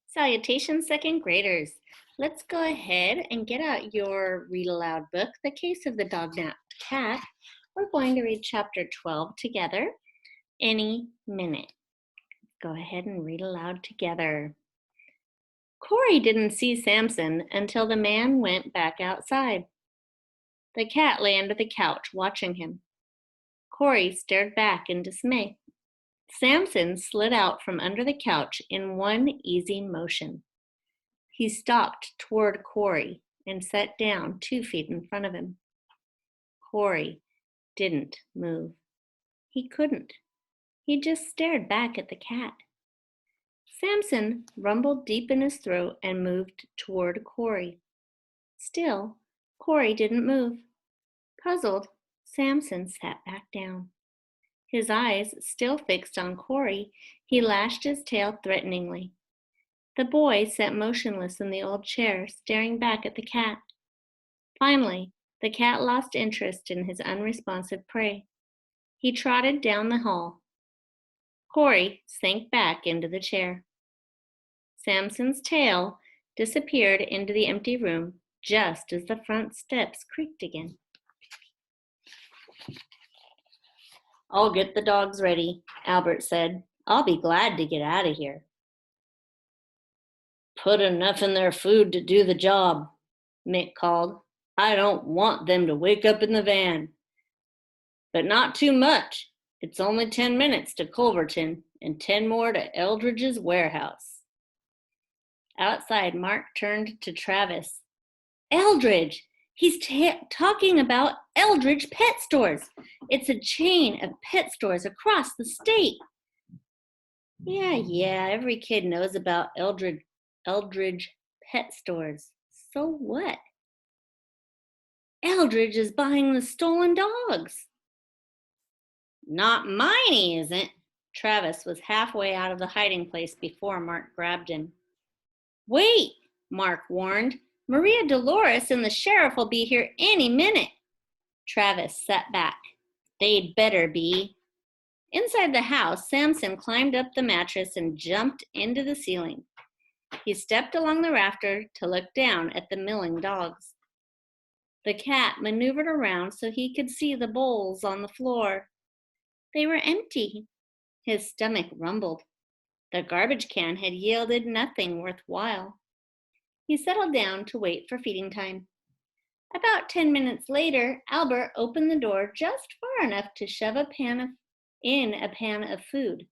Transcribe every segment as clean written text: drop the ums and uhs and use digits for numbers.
Salutations, second graders. Let's go ahead and get out your read aloud book, The Case of the Dognapped Cat. We're going to read chapter 12 together any minute. Go ahead and read aloud together. Corey didn't see Samson until the man went back outside. The cat lay under the couch watching him. Corey stared back in dismay. Samson slid out from under the couch in one easy motion. He stalked toward Corey and sat down 2 feet in front of him. Corey didn't move. He couldn't. He just stared back at the cat. Samson rumbled deep in his throat and moved toward Corey. Still, Corey didn't move. Puzzled, Samson sat back down. His eyes still fixed on Corey, he lashed his tail threateningly. The boy sat motionless in the old chair, staring back at the cat. Finally, the cat lost interest in his unresponsive prey. He trotted down the hall. Corey sank back into the chair. Samson's tail disappeared into the empty room just as the front steps creaked again. "I'll get the dogs ready," Albert said. "I'll be glad to get out of here." "Put enough in their food to do the job," Mick called. "I don't want them to wake up in the van. But not too much. It's only 10 minutes to Culverton and 10 more to Eldridge's warehouse." Outside, Mark turned to Travis. "Eldridge! He's talking about Eldridge Pet Stores. It's a chain of pet stores across the state." Yeah, every kid knows about Eldridge Pet Stores. So what? Eldridge is buying the stolen dogs. "Not mine, he isn't." Travis was halfway out of the hiding place before Mark grabbed him. "Wait," Mark warned. "Maria Dolores and the sheriff will be here any minute." Travis sat back. "They'd better be." Inside the house, Samson climbed up the mattress and jumped into the ceiling. He stepped along the rafter to look down at the milling dogs. The cat maneuvered around so he could see the bowls on the floor. They were empty. His stomach rumbled. The garbage can had yielded nothing worthwhile. He settled down to wait for feeding time. About 10 minutes later, Albert opened the door just far enough to shove a pan of food.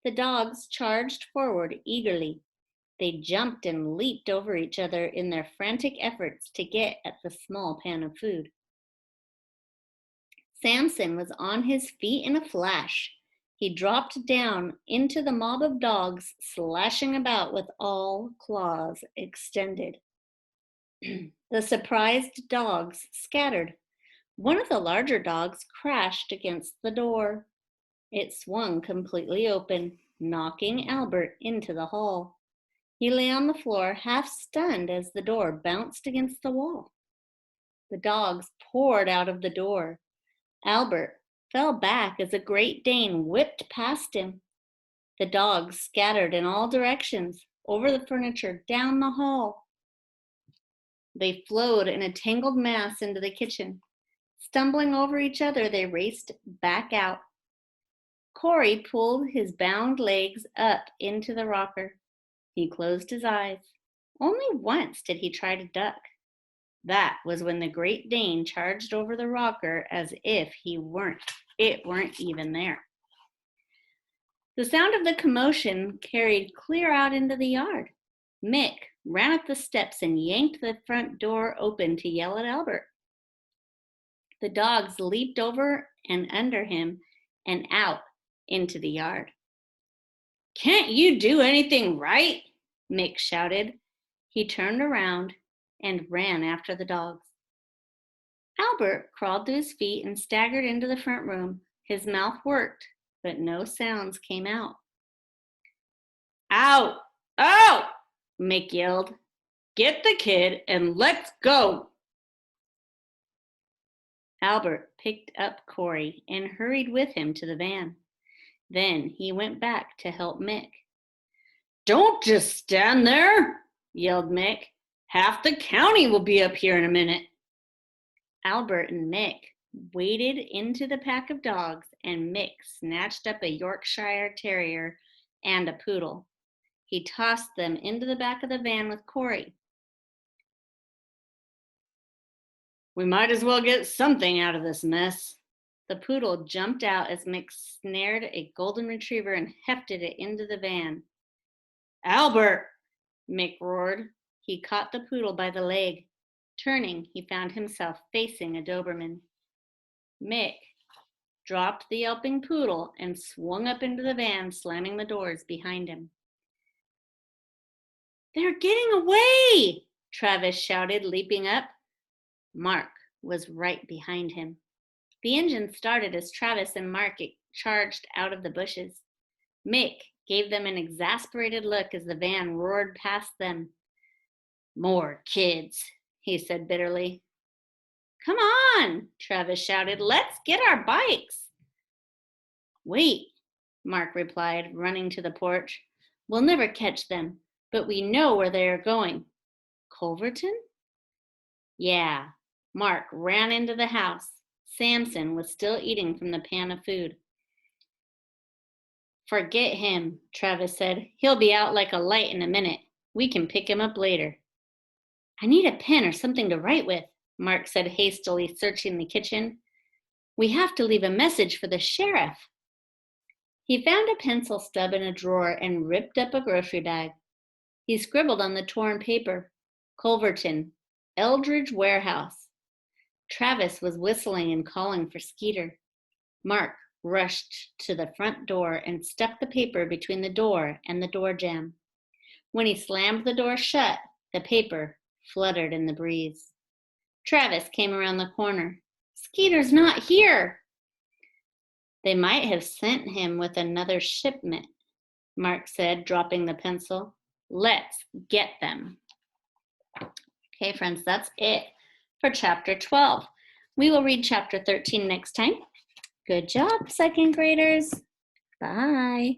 The dogs charged forward eagerly. They jumped and leaped over each other in their frantic efforts to get at the small pan of food. Samson was on his feet in a flash. He dropped down into the mob of dogs, slashing about with all claws extended. The surprised dogs scattered. One of the larger dogs crashed against the door. It swung completely open, knocking Albert into the hall. He lay on the floor, half stunned as the door bounced against the wall. The dogs poured out of the door. Albert fell back as a Great Dane whipped past him. The dogs scattered in all directions, over the furniture, down the hall. They flowed in a tangled mass into the kitchen. Stumbling over each other, they raced back out. Corey pulled his bound legs up into the rocker. He closed his eyes. Only once did he try to duck. That was when the Great Dane charged over the rocker as if it weren't even there. The sound of the commotion carried clear out into the yard. Mick ran up the steps and yanked the front door open to yell at Albert. The dogs leaped over and under him and out into the yard. "Can't you do anything right?" Mick shouted. He turned around and ran after the dogs. Albert crawled to his feet and staggered into the front room. His mouth worked, but no sounds came out. "Out! Out!" Mick yelled. "Get the kid and let's go." Albert picked up Corey and hurried with him to the van. Then he went back to help Mick. Don't just stand there, yelled Mick. Half the county will be up here in a minute. Albert and Mick waded into the pack of dogs, and Mick snatched up a Yorkshire Terrier and a poodle. He tossed them into the back of the van with Corey. We might as well get something out of this mess. The poodle jumped out as Mick snared a golden retriever and hefted it into the van. Albert, Mick roared. He caught the poodle by the leg. Turning, he found himself facing a Doberman. Mick dropped the yelping poodle and swung up into the van, slamming the doors behind him. They're getting away, Travis shouted, leaping up. Mark was right behind him. The engine started as Travis and Mark charged out of the bushes. Mick gave them an exasperated look as the van roared past them. More kids, he said bitterly. Come on, Travis shouted. Let's get our bikes. Wait, Mark replied, running to the porch. We'll never catch them, but we know where they are going. Culverton? Yeah. Mark ran into the house. Samson was still eating from the pan of food. Forget him, Travis said. He'll be out like a light in a minute. We can pick him up later. I need a pen or something to write with, Mark said hastily, searching the kitchen. We have to leave a message for the sheriff. He found a pencil stub in a drawer and ripped up a grocery bag. He scribbled on the torn paper, Culverton, Eldridge Warehouse. Travis was whistling and calling for Skeeter. Mark rushed to the front door and stuck the paper between the door and the door jamb. When he slammed the door shut, the paper fluttered in the breeze. Travis came around the corner. Skeeter's not here. They might have sent him with another shipment, Mark said, dropping the pencil. Let's get them. Okay, friends, that's it for chapter 12. We will read chapter 13 next time. Good job, second graders. Bye.